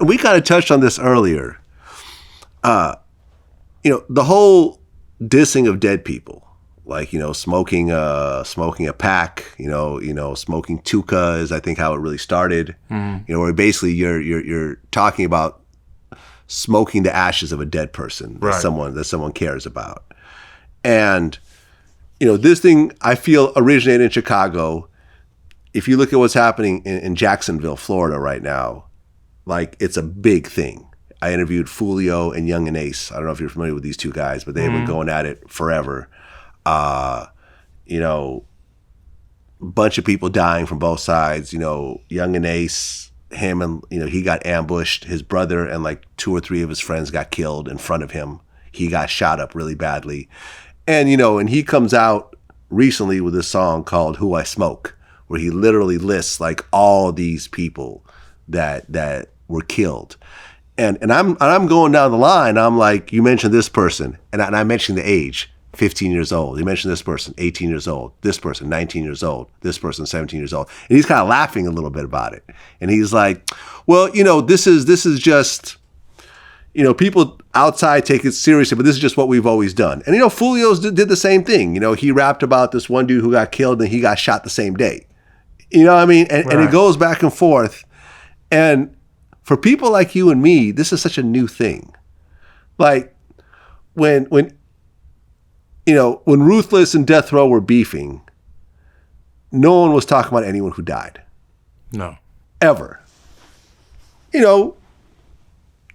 we kind of touched on this earlier. The whole dissing of dead people, like, smoking a pack, smoking tuka is, I think, how it really started. Where basically you're talking about smoking the ashes of a dead person that someone cares about. And, this thing, I feel, originated in Chicago. If you look at what's happening in Jacksonville, Florida right now, like, it's a big thing. I interviewed Fulio and Young and Ace. I don't know if you're familiar with these two guys, but they've been going at it forever. Bunch of people dying from both sides. Young and Ace, him and, he got ambushed. His brother and like 2 or 3 of his friends got killed in front of him. He got shot up really badly. And, and he comes out recently with a song called Who I Smoke, where he literally lists like all these people that were killed. And I'm going down the line. I'm like, you mentioned this person, and I mentioned the age, 15 years old. You mentioned this person, 18 years old. This person, 19 years old. This person, 17 years old. And he's kind of laughing a little bit about it. And he's like, well, this is just, people outside take it seriously, but this is just what we've always done. And Fulio's did the same thing. He rapped about this one dude who got killed and he got shot the same day. You know what I mean? And it goes back and forth. And for people like you and me, this is such a new thing. Like when Ruthless and Death Row were beefing, no one was talking about anyone who died. No. Ever.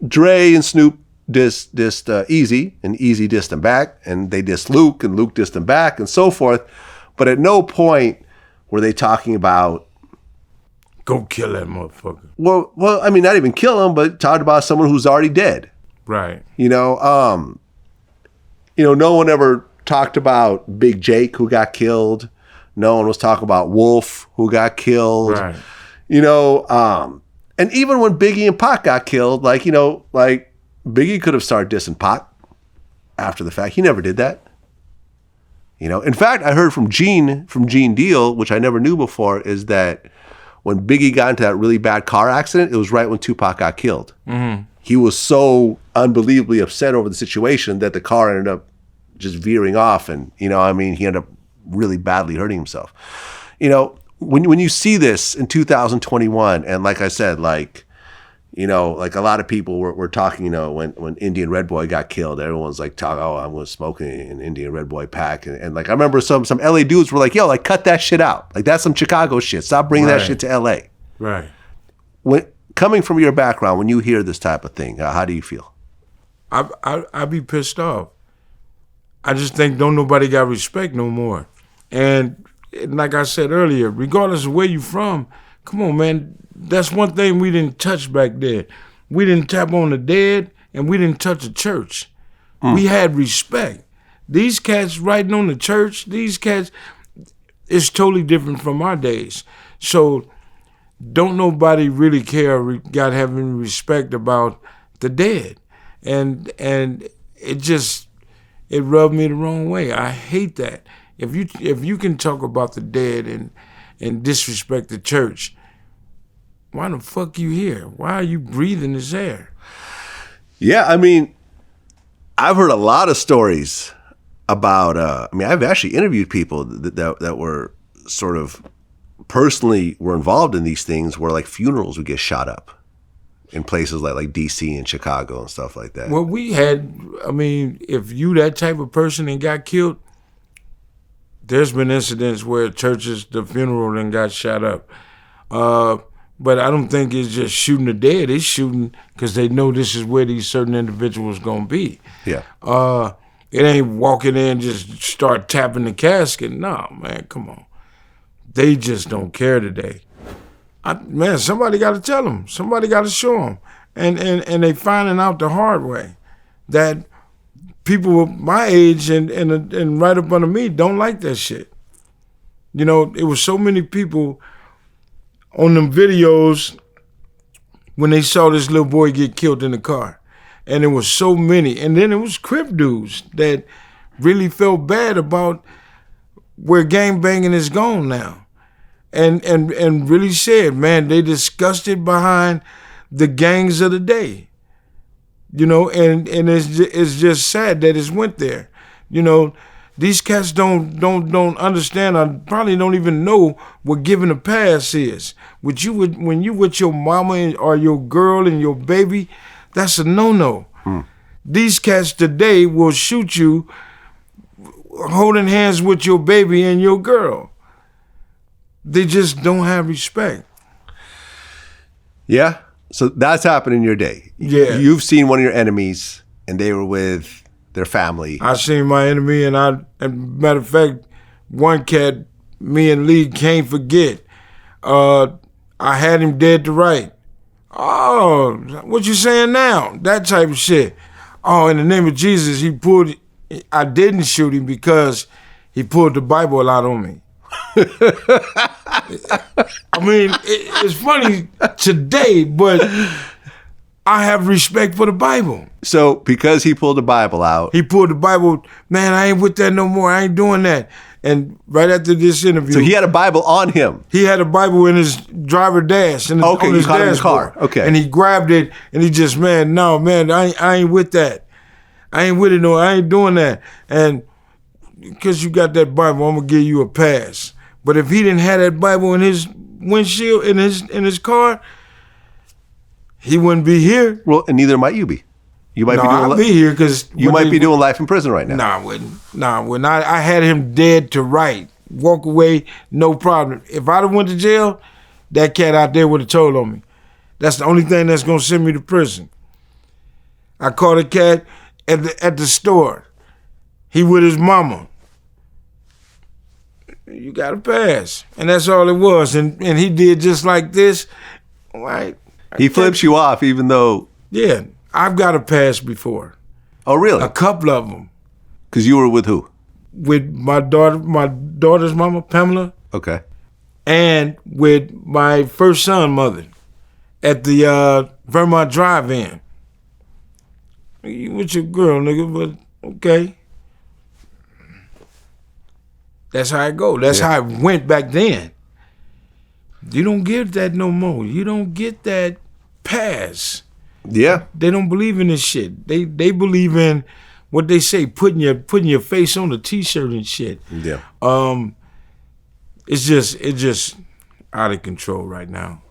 Dre and Snoop dissed Easy, and Easy dissed him back, and they dissed Luke, and Luke dissed him back, and so forth. But at no point were they talking about, go kill that motherfucker. Well, I mean, not even kill him, but talk about someone who's already dead. Right. No one ever talked about Big Jake, who got killed. No one was talking about Wolf, who got killed. Right. And even when Biggie and Pac got killed, like Biggie could have started dissing Pac after the fact. He never did that. In fact, I heard from Gene Deal, which I never knew before, is that when Biggie got into that really bad car accident, it was right when Tupac got killed. Mm-hmm. He was so unbelievably upset over the situation that the car ended up just veering off, and he ended up really badly hurting himself. When you see this in 2021, and like I said, like a lot of people were talking, when Indian Red Boy got killed, everyone's like, I'm going to smoke an Indian Red Boy pack. And like, I remember some LA dudes were like, yo, like, cut that shit out. Like, that's some Chicago shit. Stop bringing that shit to LA. Right. Coming from your background, when you hear this type of thing, how do you feel? I be pissed off. I just think don't nobody got respect no more. And like I said earlier, regardless of where you from, come on, man. That's one thing we didn't touch back then. We didn't tap on the dead, and we didn't touch the church. We had respect. These cats writing on the church, it's totally different from our days. So don't nobody really care, got having respect about the dead. And it rubbed me the wrong way. I hate that. If you can talk about the dead and disrespect the church, why the fuck you here? Why are you breathing this air? Yeah, I mean, I've heard a lot of stories about, I've actually interviewed people that were sort of personally were involved in these things where like funerals would get shot up in places like DC and Chicago and stuff like that. Well, if you that type of person and got killed, there's been incidents where churches, the funeral then got shot up. But I don't think it's just shooting the dead. It's shooting because they know this is where these certain individuals going to be. Yeah. It ain't walking in just start tapping the casket. No, man, come on. They just don't care today. Somebody got to tell them. Somebody got to show them. And they finding out the hard way that people my age and right up under me don't like that shit. It was so many people on them videos when they saw this little boy get killed in the car. And there was so many. And then it was Crip dudes that really felt bad about where gangbanging is gone now. And really said, man, they disgusted behind the gangs of the day. You know, and it's just sad that it's went there. You know, these cats don't understand. I probably don't even know what giving a pass is. When you with your mama or your girl and your baby, that's a no-no. These cats today will shoot you holding hands with your baby and your girl. They just don't have respect. Yeah. So that's happened in your day. Yeah. You've seen one of your enemies and they were with their family. I seen my enemy, and matter of fact, one cat, me and Lee can't forget. I had him dead to right. Oh, what you saying now? That type of shit. Oh, in the name of Jesus, I didn't shoot him because he pulled the Bible out on me. I mean, it's funny today, but I have respect for the Bible. So because he pulled the Bible out. He pulled the Bible, man, I ain't with that no more. I ain't doing that. And right after this interview. So he had a Bible on him. He had a Bible in his driver dash. Okay, on his you caught him in the car. Okay. And he grabbed it and he just, I ain't with that. I ain't with it no, I ain't doing that. And because you got that Bible, I'm going to give you a pass. But if he didn't have that Bible in his windshield, in his car, he wouldn't be here. Well, and neither might you be. You might I'll be here because you might be doing life in prison right now. Nah, I wouldn't. I had him dead to right. Walk away, no problem. If I'd have went to jail, that cat out there would have told on me. That's the only thing that's gonna send me to prison. I caught a cat at the store. He with his mama. You got to pass, and that's all it was. And he did just like this. Right? He flips you off, even though. Yeah. I've got a pass before. Oh, really? A couple of them. Because you were with who? With my daughter's mama, Pamela. Okay. And with my first son mother at the Vermont Drive-In. You with your girl, nigga, but okay. That's how it go. That's how it went back then. You don't get that no more. You don't get that pass. Yeah. They don't believe in this shit. They believe in what they say, putting your face on a t-shirt and shit. Yeah. It's just out of control right now.